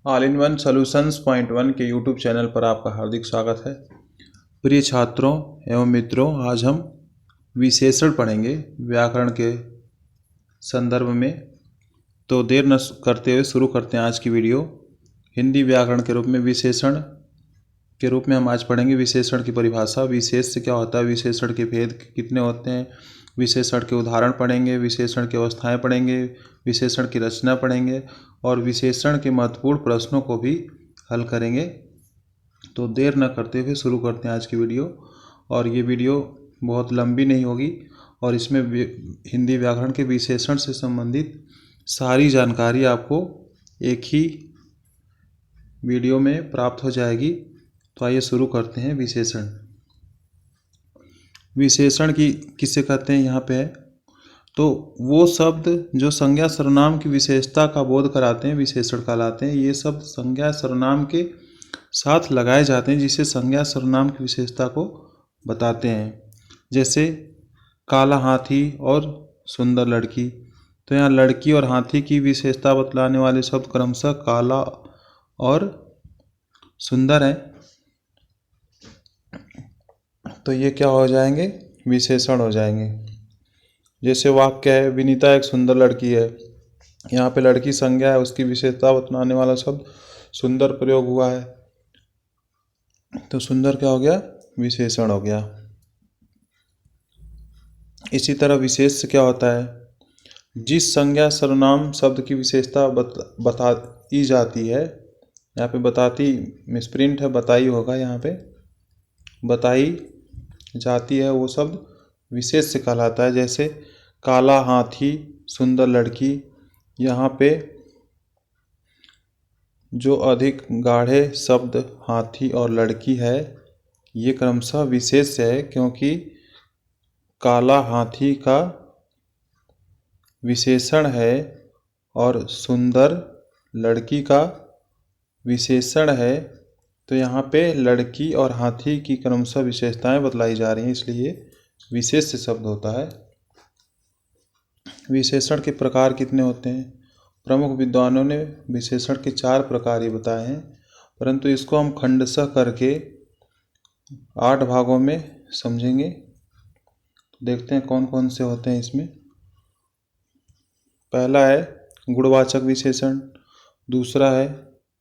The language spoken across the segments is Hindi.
All in one solutions point one के यूट्यूब चैनल पर आपका हार्दिक स्वागत है। प्रिय छात्रों एवं मित्रों, आज हम विशेषण पढ़ेंगे व्याकरण के संदर्भ में। तो देर न करते हुए शुरू करते हैं आज की वीडियो। हिंदी व्याकरण के रूप में विशेषण के रूप में हम आज पढ़ेंगे विशेषण की परिभाषा, विशेष से क्या होता है, विशेषण के भेद कितने होते हैं, विशेषण के उदाहरण पढ़ेंगे, विशेषण की अवस्थाएं पढ़ेंगे, विशेषण की रचना पढ़ेंगे और विशेषण के महत्वपूर्ण प्रश्नों को भी हल करेंगे। तो देर न करते हुए शुरू करते हैं आज की वीडियो। और ये वीडियो बहुत लंबी नहीं होगी और इसमें हिंदी व्याकरण के विशेषण से संबंधित सारी जानकारी आपको एक ही वीडियो में प्राप्त हो जाएगी। तो आइए शुरू करते हैं। विशेषण की किसे कहते हैं यहाँ पे है, तो वो शब्द जो संज्ञा सर्वनाम की विशेषता का बोध कराते हैं विशेषण कहलाते हैं। ये शब्द संज्ञा सर्वनाम के साथ लगाए जाते हैं जिसे संज्ञा सर्वनाम की विशेषता को बताते हैं। जैसे काला हाथी और सुंदर लड़की, तो यहाँ लड़की और हाथी की विशेषता बतलाने वाले शब्द क्रमशः काला और सुंदर है। तो ये क्या हो जाएंगे, विशेषण हो जाएंगे। जैसे वाक्य है विनीता एक सुंदर लड़की है, यहाँ पे लड़की संज्ञा है, उसकी विशेषता बतलाने वाला शब्द सुंदर प्रयोग हुआ है, तो सुंदर क्या हो गया, विशेषण हो गया। इसी तरह विशेष क्या होता है, जिस संज्ञा सर्वनाम शब्द की विशेषता बताई जाती है, यहाँ पे बताती मिसप्रिंट है, बताई होगा, यहाँ पे बताई जाती है, वो शब्द विशेष से कहलाता है। जैसे काला हाथी सुंदर लड़की, यहाँ पे जो अधिक गाढ़े शब्द हाथी और लड़की है ये क्रमशः विशेष है, क्योंकि काला हाथी का विशेषण है और सुंदर लड़की का विशेषण है। तो यहाँ पे लड़की और हाथी की क्रमशः विशेषताएं बतलाई जा रही हैं, इसलिए विशेष शब्द होता है। विशेषण के प्रकार कितने होते हैं, प्रमुख विद्वानों ने विशेषण के 4 प्रकार ही बताए हैं, परंतु इसको हम खंडशः करके 8 भागों में समझेंगे। तो देखते हैं कौन कौन से होते हैं इसमें। पहला है गुणवाचक विशेषण, दूसरा है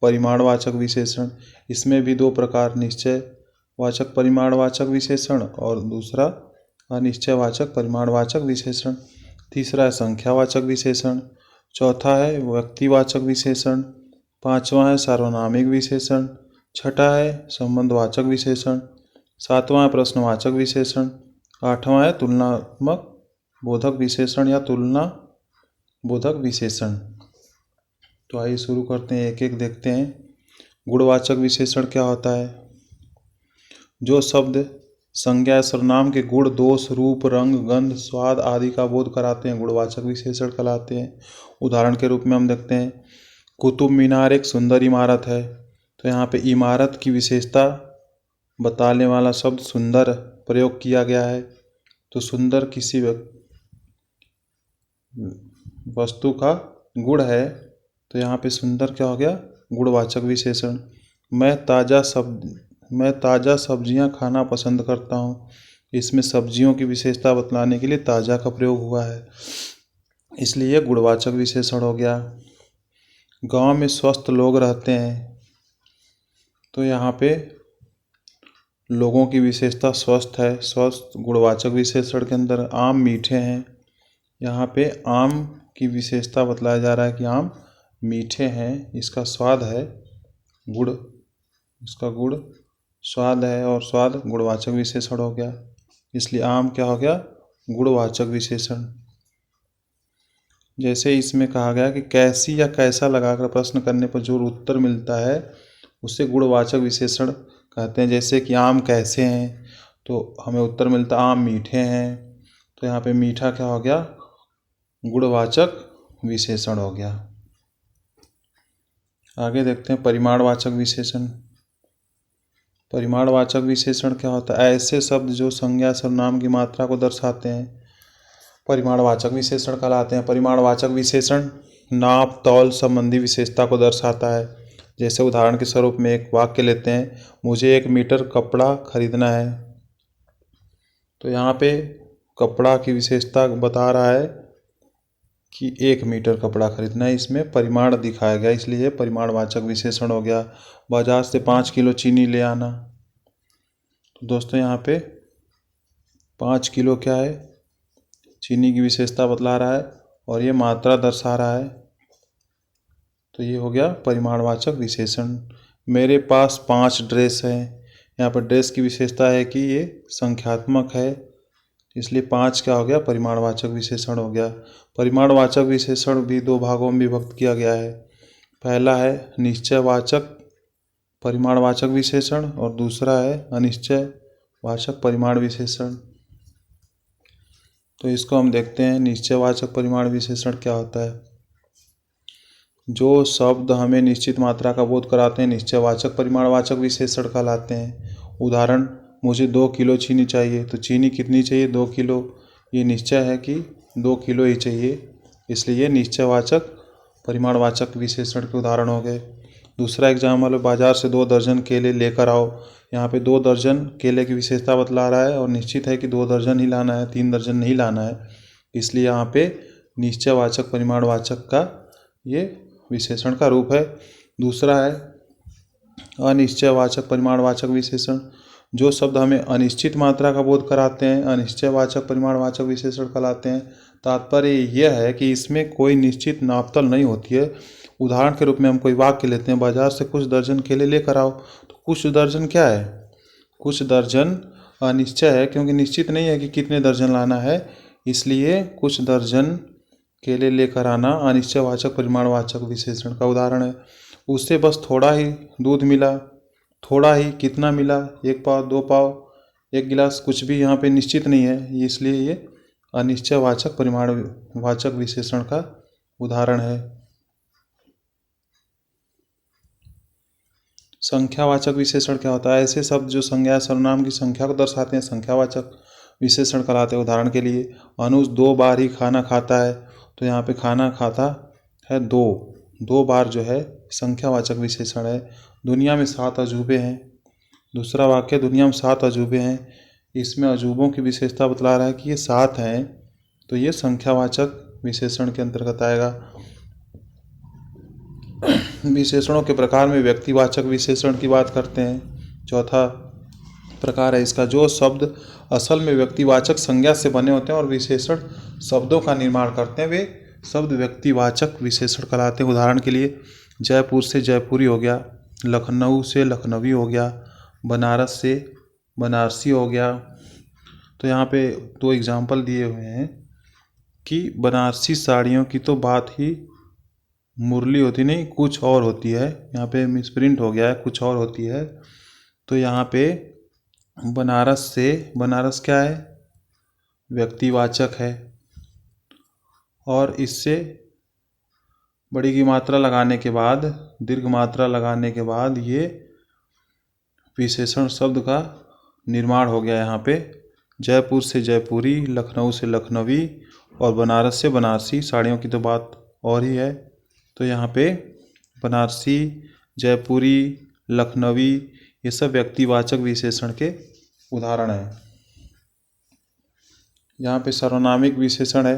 परिमाणवाचक विशेषण, इसमें भी 2 प्रकार, निश्चयवाचक परिमाणवाचक विशेषण और दूसरा अनिश्चयवाचक परिमाणवाचक विशेषण। तीसरा है संख्यावाचक विशेषण, चौथा है व्यक्तिवाचक विशेषण, पांचवा है सार्वनामिक विशेषण, छठा है संबंधवाचक विशेषण, सातवां है प्रश्नवाचक विशेषण, आठवां है तुलनात्मक बोधक विशेषण या तुलना बोधक विशेषण। तो आइए शुरू करते हैं, एक एक देखते हैं। गुणवाचक विशेषण क्या होता है, जो शब्द संज्ञा सर्वनाम के गुण दोष रूप रंग गंध स्वाद आदि का बोध कराते हैं गुणवाचक विशेषण कहलाते हैं। उदाहरण के रूप में हम देखते हैं कुतुब मीनार एक सुंदर इमारत है, तो यहाँ पे इमारत की विशेषता बताने वाला शब्द सुंदर प्रयोग किया गया है। तो सुंदर किसी वस्तु का गुण है, तो यहाँ पे सुंदर क्या हो गया, गुणवाचक विशेषण। मैं ताज़ा सब्जियां खाना पसंद करता हूँ, इसमें सब्जियों की विशेषता बतलाने के लिए ताज़ा का प्रयोग हुआ है, इसलिए गुणवाचक विशेषण हो गया। गांव में स्वस्थ लोग रहते हैं, तो यहाँ पे लोगों की विशेषता स्वस्थ है, स्वस्थ गुणवाचक विशेषण के अंदर। आम मीठे हैं, यहाँ पे आम की विशेषता बतलाया जा रहा है कि आम मीठे हैं, इसका स्वाद है गुड़, इसका गुड़ स्वाद है और स्वाद गुणवाचक विशेषण हो गया, इसलिए आम क्या हो गया, गुणवाचक विशेषण। जैसे इसमें कहा गया कि कैसी या कैसा लगाकर प्रश्न करने पर जो उत्तर मिलता है उसे गुणवाचक विशेषण कहते हैं। जैसे कि आम कैसे हैं, तो हमें उत्तर मिलता आम मीठे हैं, तो यहाँ पे मीठा क्या हो गया, गुणवाचक विशेषण हो गया। आगे देखते हैं परिमाणवाचक विशेषण। परिमाणवाचक विशेषण क्या होता है, ऐसे शब्द जो संज्ञा सर्वनाम की मात्रा को दर्शाते हैं परिमाणवाचक विशेषण कहलाते हैं। परिमाणवाचक विशेषण नाप तौल संबंधी विशेषता को दर्शाता है। जैसे उदाहरण के स्वरूप में एक वाक्य लेते हैं, मुझे 1 मीटर कपड़ा खरीदना है। तो यहाँ पे कपड़ा की विशेषता बता रहा है कि 1 मीटर कपड़ा खरीदना है, इसमें परिमाण दिखाया गया, इसलिए ये परिमाणवाचक विशेषण हो गया। बाजार से 5 किलो चीनी ले आना। तो दोस्तों यहाँ पे 5 किलो क्या है, चीनी की विशेषता बतला रहा है और ये मात्रा दर्शा रहा है। तो ये हो गया परिमाणवाचक विशेषण। मेरे पास 5 ड्रेस हैं। यहाँ पर ड्रेस की विशेषता है कि ये संख्यात्मक है, इसलिए 5 क्या हो गया, परिमाणवाचक विशेषण हो गया। परिमाणवाचक विशेषण भी 2 भागों में विभक्त किया गया है। पहला है निश्चयवाचक परिमाणवाचक विशेषण और दूसरा है अनिश्चयवाचक परिमाण विशेषण। तो इसको हम देखते हैं, निश्चयवाचक परिमाण विशेषण क्या होता है। जो शब्द हमें निश्चित मात्रा का बोध कराते हैं निश्चयवाचक परिमाणवाचक विशेषण कहलाते हैं। उदाहरण, मुझे 2 किलो चीनी चाहिए। तो चीनी कितनी चाहिए, 2 किलो। ये निश्चय है कि 2 किलो ही चाहिए, इसलिए ये निश्चयवाचक परिमाणवाचक विशेषण के उदाहरण हो गए। दूसरा एग्जाम्पल है, बाजार से 2 दर्जन केले लेकर आओ। यहाँ पे 2 दर्जन केले की विशेषता बतला रहा है और निश्चित है कि 2 दर्जन ही लाना है, 3 दर्जन नहीं लाना है, इसलिए यहाँ पे निश्चयवाचक परिमाणवाचक का ये विशेषण का रूप है। दूसरा है अनिश्चयवाचक परिमाणवाचक विशेषण। जो शब्द हमें अनिश्चित मात्रा का बोध कराते हैं अनिश्चयवाचक परिमाणवाचक विशेषण कहलाते हैं। तात्पर्य यह है कि इसमें कोई निश्चित नापतल नहीं होती है। उदाहरण के रूप में हम कोई वाक्य लेते हैं, बाजार से कुछ दर्जन केले लेकर आओ। तो कुछ दर्जन क्या है, कुछ दर्जन अनिश्चय है, क्योंकि निश्चित नहीं है कि कितने दर्जन लाना है, इसलिए कुछ दर्जन केले लेकर आना अनिश्चयवाचक परिमाणवाचक विशेषण का उदाहरण है। उससे बस थोड़ा ही दूध मिला। थोड़ा ही कितना मिला, 1 पाव, 2 पाव, 1 गिलास, कुछ भी यहाँ पे निश्चित नहीं है, इसलिए ये अनिश्चयवाचक परिमाणवाचक विशेषण का उदाहरण है। संख्यावाचक विशेषण क्या होता है। ऐसे शब्द जो संज्ञा सर्वनाम की संख्या को दर्शाते हैं संख्यावाचक विशेषण कहलाते हैं। उदाहरण के लिए, अनुज 2 बार ही खाना खाता है। तो यहाँ पे खाना खाता है 2 बार जो है संख्यावाचक विशेषण है। दुनिया में 7 अजूबे हैं। दूसरा वाक्य, दुनिया में 7 अजूबे हैं, इसमें अजूबों की विशेषता बतला रहा है कि ये 7 हैं, तो ये संख्यावाचक विशेषण के अंतर्गत आएगा। विशेषणों के प्रकार में व्यक्तिवाचक विशेषण की बात करते हैं। चौथा प्रकार है इसका, जो शब्द असल में व्यक्तिवाचक संज्ञा से बने होते हैं और विशेषण शब्दों का निर्माण करते हैं, वे शब्द व्यक्तिवाचक विशेषण कहलाते हैं। उदाहरण के लिए, जयपुर से जयपुरी हो गया, लखनऊ से लखनवी हो गया, बनारस से बनारसी हो गया। तो यहाँ पे 2 एग्जाम्पल दिए हुए हैं कि बनारसी साड़ियों की तो बात ही मुरली होती नहीं, कुछ और होती है। यहाँ पे मिसप्रिंट हो गया है, कुछ और होती है। तो यहाँ पे बनारस से, बनारस क्या है, व्यक्तिवाचक है, और इससे बड़ी की मात्रा लगाने के बाद, दीर्घ मात्रा लगाने के बाद ये विशेषण शब्द का निर्माण हो गया। यहाँ पे जयपुर से जयपुरी, लखनऊ से लखनवी और बनारस से बनारसी साड़ियों की तो बात और ही है। तो यहाँ पे बनारसी, जयपुरी, लखनवी, ये सब व्यक्तिवाचक विशेषण के उदाहरण हैं। यहाँ पे सर्वनामिक विशेषण है।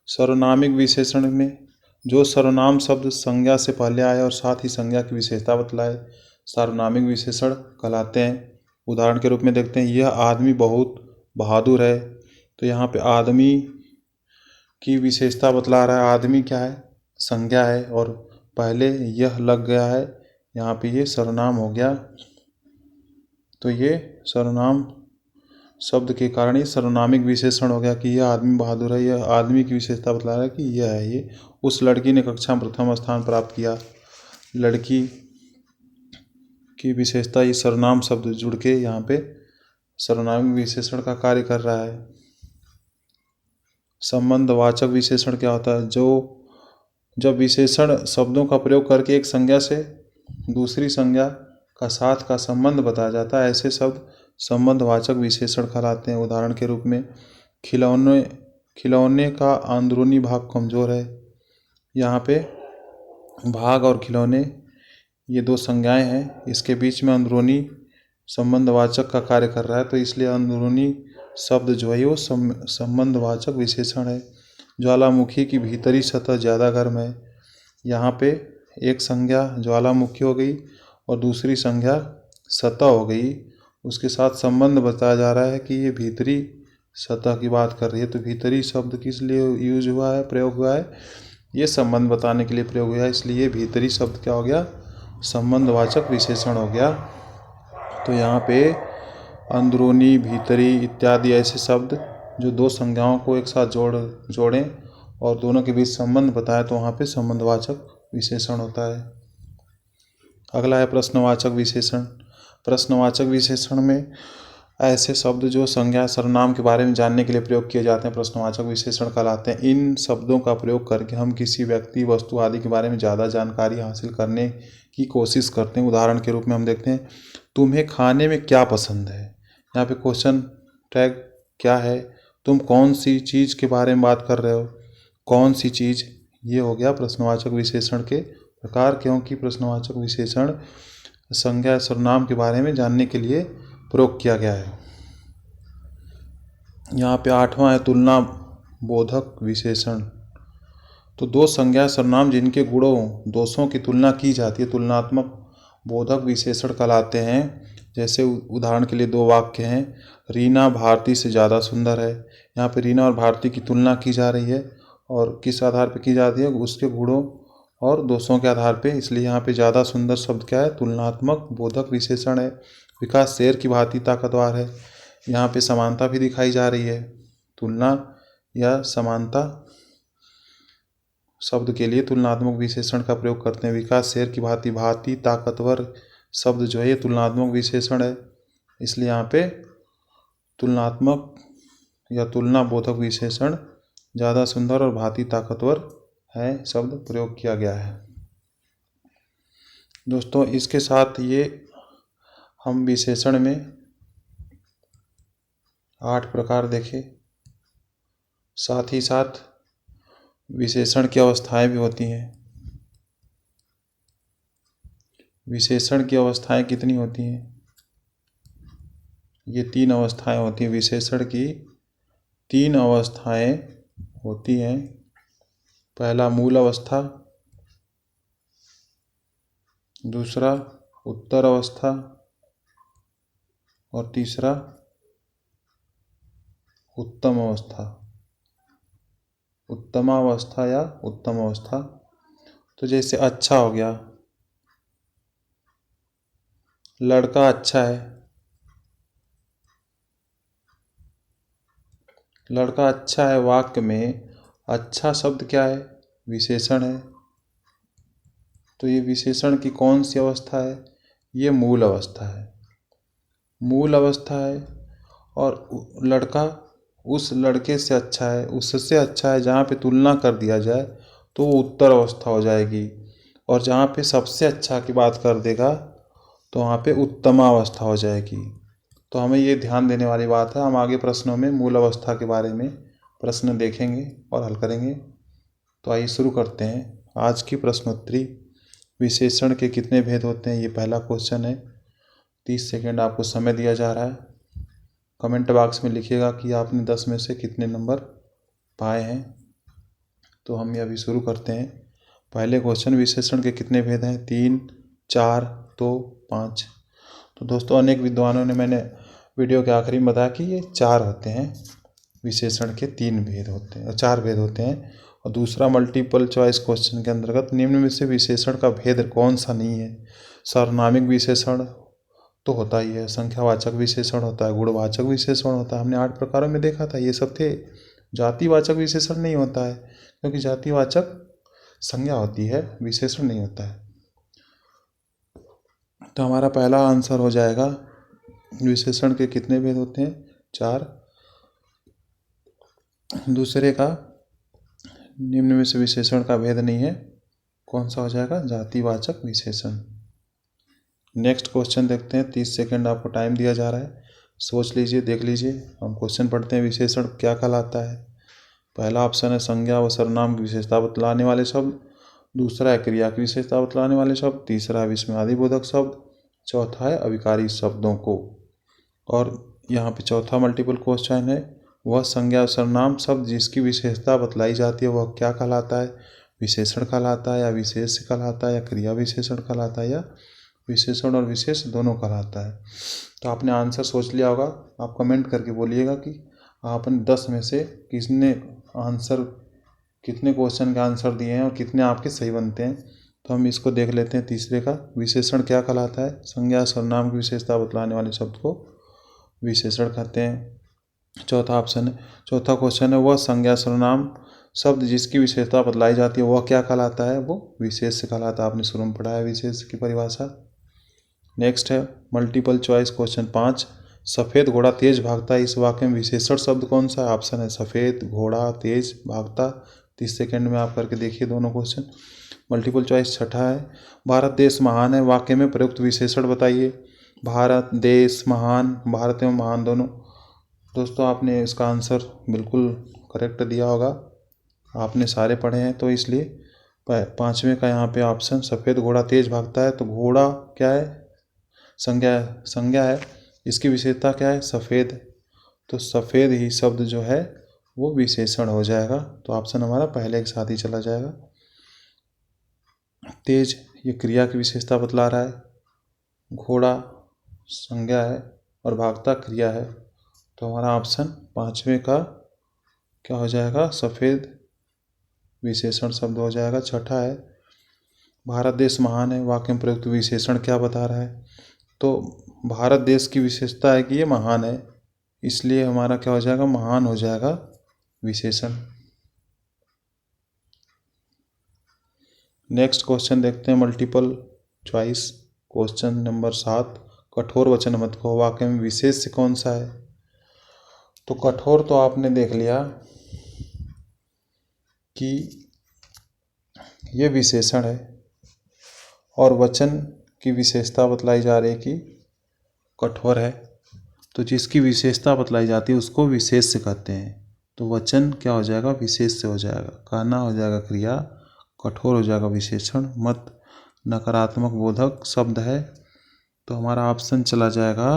सर्वनामिक विशेषण में जो सर्वनाम शब्द संज्ञा से पहले आए और साथ ही संज्ञा की विशेषता बतलाए सर्वनामिक विशेषण कहलाते हैं। उदाहरण के रूप में देखते हैं, यह आदमी बहुत बहादुर है। तो यहाँ पे आदमी की विशेषता बतला रहा है। आदमी क्या है, संज्ञा है, और पहले यह लग गया है, यहाँ पे ये सर्वनाम हो गया। तो ये सर्वनाम शब्द के कारण ये सर्वनामिक विशेषण हो गया कि यह आदमी बहादुर है। यह आदमी की विशेषता बतला रहा है कि यह है ये। उस लड़की ने कक्षा में प्रथम स्थान प्राप्त किया। लड़की की विशेषता ये सर्वनाम शब्द जुड़ के यहाँ पे सर्वनामिक विशेषण का कार्य कर रहा है। संबंधवाचक विशेषण क्या होता है, जो जब विशेषण शब्दों का प्रयोग करके एक संज्ञा से दूसरी संज्ञा का साथ का संबंध बताया जाता है, ऐसे शब्द संबंधवाचक विशेषण कहलाते हैं। उदाहरण के रूप में, खिलौने का अंदरूनी भाग कमज़ोर है। यहाँ पे भाग और खिलौने ये दो संज्ञाएं हैं, इसके बीच में अंदरूनी संबंधवाचक का कार्य कर रहा है, तो इसलिए अंदरूनी शब्द जो है वो संबंधवाचक विशेषण है। ज्वालामुखी की भीतरी सतह ज़्यादा गर्म है। यहाँ पे एक संज्ञा ज्वालामुखी हो गई और दूसरी संज्ञा सतह हो गई। उसके साथ संबंध बताया जा रहा है कि ये भीतरी सतह की बात कर रही है। तो भीतरी शब्द किस लिए यूज हुआ है, प्रयोग हुआ है? ये संबंध बताने के लिए प्रयोग हुआ है, इसलिए भीतरी शब्द क्या हो गया? संबंधवाचक विशेषण हो गया। तो यहाँ पे अंदरूनी, भीतरी इत्यादि ऐसे शब्द जो दो संज्ञाओं को एक साथ जोड़ें और दोनों के बीच संबंध बताए, तो वहाँ पे संबंधवाचक विशेषण होता है। अगला है प्रश्नवाचक विशेषण। प्रश्नवाचक विशेषण में ऐसे शब्द जो संज्ञा सर्वनाम के बारे में जानने के लिए प्रयोग किए जाते हैं प्रश्नवाचक विशेषण कहलाते हैं। इन शब्दों का प्रयोग करके हम किसी व्यक्ति, वस्तु आदि के बारे में ज़्यादा जानकारी हासिल करने की कोशिश करते हैं। उदाहरण के रूप में हम देखते हैं, तुम्हें खाने में क्या पसंद है। यहाँ पे क्वेश्चन टैग क्या है? तुम कौन सी चीज़ के बारे में बात कर रहे हो? कौन सी चीज़, ये हो गया प्रश्नवाचक विशेषण के प्रकार, क्योंकि प्रश्नवाचक विशेषण संज्ञा सर्वनाम के बारे में जानने के लिए प्रयोग किया गया है। यहाँ पे 8वां है तुलना बोधक विशेषण। तो दो संज्ञा सर्वनाम जिनके गुणों दोषों की तुलना की जाती है तुलनात्मक बोधक विशेषण कहलाते हैं। जैसे उदाहरण के लिए दो वाक्य हैं, रीना भारती से ज़्यादा सुंदर है। यहाँ पे रीना और भारती की तुलना की जा रही है और किस आधार पर की जाती है? उसके गुणों और दोषों के आधार पे। इसलिए यहाँ पे ज़्यादा सुंदर शब्द क्या है? तुलनात्मक बोधक विशेषण है। विकास शेर की भांति ताकतवर है। यहाँ पे समानता भी दिखाई जा रही है। तुलना या समानता शब्द के लिए तुलनात्मक विशेषण का प्रयोग करते हैं। विकास शेर की भांति, भांति ताकतवर शब्द जो है ये तुलनात्मक विशेषण है। इसलिए यहाँ पे तुलनात्मक या तुलना बोधक विशेषण ज़्यादा सुंदर और भांति ताकतवर है शब्द प्रयोग किया गया है। दोस्तों इसके साथ ये हम विशेषण में 8 प्रकार देखे। साथ ही साथ विशेषण की अवस्थाएं भी होती हैं। विशेषण की अवस्थाएं कितनी होती हैं? ये 3 अवस्थाएं होती हैं। विशेषण की 3 अवस्थाएं होती हैं। पहला मूल अवस्था, दूसरा उत्तर अवस्था और तीसरा उत्तम अवस्था, उत्तमावस्था या उत्तम अवस्था। तो जैसे अच्छा हो गया, लड़का अच्छा है। लड़का अच्छा है वाक्य में अच्छा शब्द क्या है? विशेषण है। तो ये विशेषण की कौन सी अवस्था है? ये मूल अवस्था है। मूल अवस्था है। और लड़का उस लड़के से अच्छा है, उससे अच्छा है, जहाँ पे तुलना कर दिया जाए तो वो उत्तर अवस्था हो जाएगी। और जहाँ पे सबसे अच्छा की बात कर देगा तो वहाँ पे उत्तमावस्था हो जाएगी। तो हमें ये ध्यान देने वाली बात है। हम आगे प्रश्नों में मूल अवस्था के बारे में प्रश्न देखेंगे और हल करेंगे। तो आइए शुरू करते हैं आज की प्रश्नोत्तरी। विशेषण के कितने भेद होते हैं, ये पहला क्वेश्चन है। 30 सेकेंड आपको समय दिया जा रहा है। कमेंट बॉक्स में लिखिएगा कि आपने 10 में से कितने नंबर पाए हैं। तो हम ये अभी शुरू करते हैं। पहले क्वेश्चन, विशेषण के कितने भेद हैं? 3, 4, 2, 5। तो दोस्तों अनेक विद्वानों ने, मैंने वीडियो के आखिरी में बताया कि ये 4 होते हैं। विशेषण के 3 भेद होते हैं, 4 भेद होते हैं। और दूसरा मल्टीपल चॉइस क्वेश्चन के अंतर्गत निम्न में से विशेषण का भेद कौन सा नहीं है? सर्वनामिक विशेषण तो होता ही है, संख्यावाचक विशेषण होता है, गुणवाचक विशेषण होता है। हमने 8 प्रकारों में देखा था, ये सब थे। जातिवाचक विशेषण नहीं होता है, क्योंकि जातिवाचक संज्ञा होती है, विशेषण नहीं होता है। तो हमारा पहला आंसर हो जाएगा, विशेषण के कितने भेद होते हैं? 4। दूसरे का, निम्न में से विशेषण का भेद नहीं है, कौन सा हो जाएगा? जातिवाचक विशेषण। नेक्स्ट क्वेश्चन देखते हैं। 30 सेकेंड आपको टाइम दिया जा रहा है, सोच लीजिए, देख लीजिए। हम क्वेश्चन पढ़ते हैं। विशेषण क्या कहलाता है? पहला ऑप्शन है संज्ञा व सर्वनाम की विशेषता बतलाने वाले शब्द। दूसरा है क्रिया की विशेषता बतलाने वाले शब्द, तीसरा है विस्मयादिबोधक शब्द, चौथा है अविकारी शब्दों को। और यहाँ पे चौथा मल्टीपल क्वेश्चन है, वह संज्ञा सर्वनाम शब्द जिसकी विशेषता बतलाई जाती है वह क्या कहलाता है? विशेषण कहलाता है, या विशेष कहलाता है, या क्रिया विशेषण कहलाता है, या विशेषण और विशेष दोनों कहलाता है? तो आपने आंसर सोच लिया होगा। आप कमेंट करके बोलिएगा कि आपने 10 में से कितने क्वेश्चन के आंसर दिए हैं और कितने आपके सही बनते हैं। तो हम इसको देख लेते हैं। तीसरे का, विशेषण क्या कहलाता है? संज्ञा सर्वनाम की विशेषता बतलाने वाले शब्द को विशेषण कहते हैं। चौथा ऑप्शन है, चौथा क्वेश्चन है, वह संज्ञा सर्वनाम शब्द जिसकी विशेषता बतलाई जाती है वह क्या कहलाता है? वो विशेष कहलाता है। आपने शुरू में पढ़ा है विशेष की परिभाषा। नेक्स्ट है मल्टीपल चॉइस क्वेश्चन 5, सफ़ेद घोड़ा तेज भागता है, इस वाक्य में विशेषण शब्द कौन सा है? ऑप्शन है सफ़ेद, घोड़ा, तेज, भागता। 30 सेकेंड में आप करके देखिए दोनों क्वेश्चन। मल्टीपल चॉइस छठा है, भारत देश महान है, वाक्य में प्रयुक्त विशेषण बताइए। भारत देश महान, भारत एवं महान दोनों। दोस्तों आपने इसका आंसर बिल्कुल करेक्ट दिया होगा, आपने सारे पढ़े हैं तो इसलिए। पाँचवें का यहाँ पे ऑप्शन सफ़ेद घोड़ा तेज भागता है, तो घोड़ा क्या है? संज्ञा है। इसकी विशेषता क्या है? सफ़ेद। तो सफ़ेद ही शब्द जो है वो विशेषण हो जाएगा। तो ऑप्शन हमारा पहले के साथ ही चला जाएगा। तेज ये क्रिया की विशेषता बतला रहा है, घोड़ा संज्ञा है और भागता क्रिया है। तो हमारा ऑप्शन पाँचवें का क्या हो जाएगा? सफ़ेद विशेषण शब्द हो जाएगा। छठा है, भारत देश महान है, वाक्य में प्रयुक्त विशेषण क्या बता रहा है? तो भारत देश की विशेषता है कि ये महान है, इसलिए हमारा क्या हो जाएगा? महान हो जाएगा विशेषण। नेक्स्ट क्वेश्चन देखते हैं, मल्टीपल चॉइस क्वेश्चन नंबर 7, कठोर वचन मत कहो, वाक्य में विशेष कौन सा है? तो कठोर तो आपने देख लिया कि ये विशेषण है, और वचन की विशेषता बतलाई जा रही है कि कठोर है, तो जिसकी विशेषता बतलाई जाती है उसको विशेष से कहते हैं। तो वचन क्या हो जाएगा? विशेष से हो जाएगा। कहना हो जाएगा क्रिया, कठोर हो जाएगा विशेषण, मत नकारात्मक बोधक शब्द है। तो हमारा ऑप्शन चला जाएगा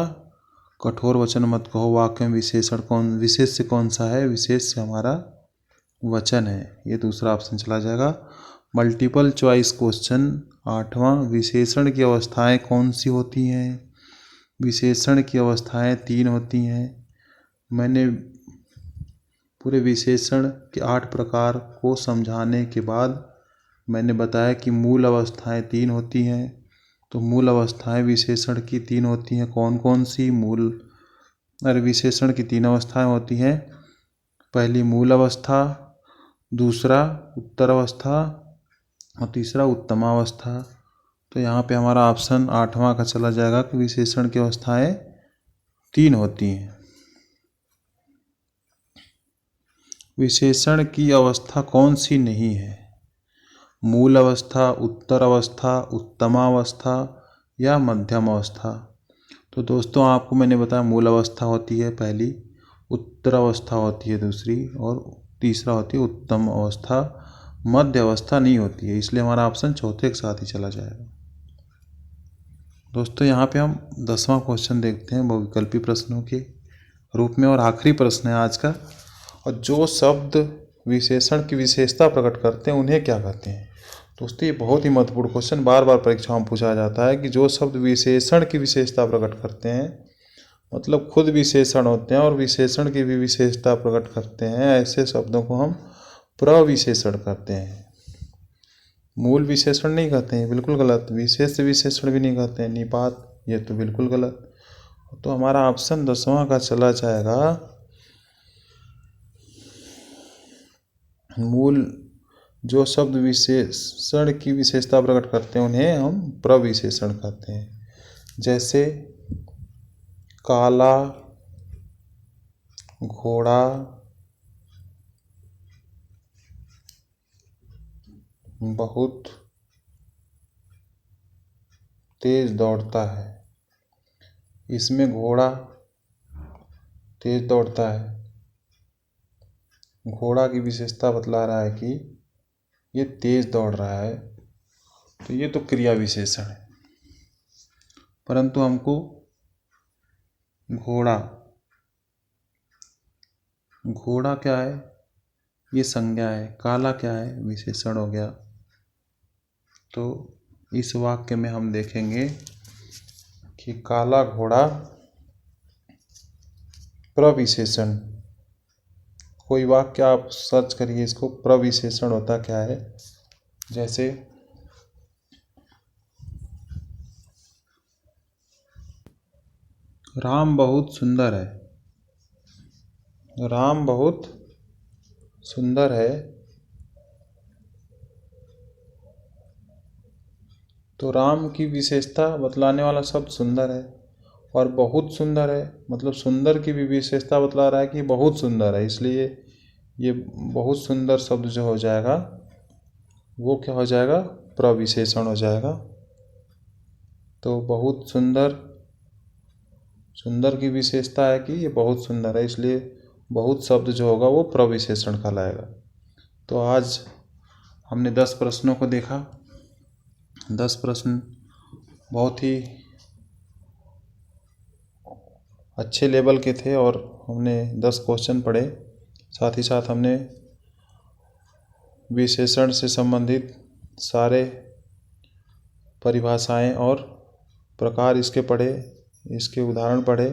कठोर वचन मत कहो, वाक्य में विशेषण विशेष से कौन सा है? विशेष से हमारा वचन है, ये दूसरा ऑप्शन चला जाएगा। मल्टीपल चॉइस क्वेश्चन 8वां, विशेषण की अवस्थाएं कौन सी होती हैं? विशेषण की अवस्थाएं 3 होती हैं। मैंने पूरे विशेषण के 8 प्रकार को समझाने के बाद मैंने बताया कि मूल अवस्थाएं 3 होती हैं। तो मूल अवस्थाएं विशेषण की 3 होती हैं। कौन कौन सी? विशेषण की 3 अवस्थाएं होती हैं। पहली मूल अवस्था, दूसरा उत्तर अवस्था और तीसरा उत्तमावस्था। तो यहाँ पे हमारा ऑप्शन 8वां का चला जाएगा कि विशेषण की अवस्थाएं 3 होती हैं। विशेषण की अवस्था कौन सी नहीं है? मूल अवस्था, उत्तर अवस्था, उत्तमावस्था या मध्यम अवस्था? तो दोस्तों आपको मैंने बताया मूल अवस्था होती है पहली, उत्तर अवस्था होती है दूसरी, और तीसरा होती है उत्तम अवस्था। मध्य अवस्था नहीं होती है, इसलिए हमारा ऑप्शन चौथे के साथ ही चला जाएगा। दोस्तों यहाँ पे हम 10वां क्वेश्चन देखते हैं बहुविकल्पी प्रश्नों के रूप में, और आखिरी प्रश्न है आज का। और जो शब्द विशेषण की विशेषता प्रकट करते हैं उन्हें क्या कहते हैं? दोस्तों ये बहुत ही महत्वपूर्ण क्वेश्चन बार बार परीक्षाओं में पूछा जाता है कि जो शब्द विशेषण की विशेषता प्रकट करते हैं, मतलब खुद विशेषण होते हैं और विशेषण की भी विशेषता प्रकट करते हैं, ऐसे शब्दों को हम प्रविशेषण कहते हैं। मूल विशेषण नहीं कहते हैं, बिल्कुल गलत। विशेष विशेषण भी नहीं कहते हैं, निपात, ये तो बिल्कुल गलत। तो हमारा ऑप्शन 10वां का चला जाएगा मूल। जो शब्द विशेषण की विशेषता प्रकट करते हैं उन्हें हम प्रविशेषण कहते हैं। जैसे काला, घोड़ा, बहुत तेज दौड़ता है। इसमें घोड़ा तेज दौड़ता है, घोड़ा की विशेषता बतला रहा है कि ये तेज दौड़ रहा है। तो ये तो क्रिया विशेषण है। परंतु हमको घोड़ा, घोड़ा क्या है, ये संज्ञा है। काला क्या है, विशेषण हो गया। तो इस वाक्य में हम देखेंगे कि काला घोड़ा प्रविशेषण। कोई वाक्य आप सर्च करिए इसको, प्रविशेषण होता क्या है। जैसे राम बहुत सुंदर है, राम बहुत सुंदर है। तो राम की विशेषता बतलाने वाला शब्द सुंदर है, और बहुत सुंदर है मतलब सुंदर की भी विशेषता बतला रहा है कि बहुत सुंदर है। इसलिए ये बहुत सुंदर शब्द जो हो जाएगा वो क्या हो जाएगा, प्रविशेषण हो जाएगा। तो बहुत सुंदर, सुंदर की विशेषता है कि ये बहुत सुंदर है, इसलिए बहुत शब्द जो होगा वो प्रविशेषण कहलाएगा। तो आज हमने 10 प्रश्नों को देखा। 10 प्रश्न बहुत ही अच्छे लेवल के थे और हमने 10 क्वेश्चन पढ़े। साथ ही साथ हमने विशेषण से संबंधित सारे परिभाषाएं और प्रकार इसके पढ़े, इसके उदाहरण पढ़े।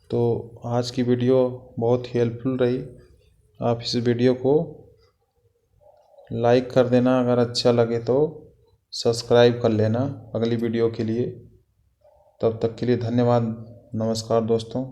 तो आज की वीडियो बहुत ही हेल्पफुल रही। आप इस वीडियो को लाइक कर देना, अगर अच्छा लगे तो सब्सक्राइब कर लेना अगली वीडियो के लिए। तब तक के लिए धन्यवाद। नमस्कार दोस्तों।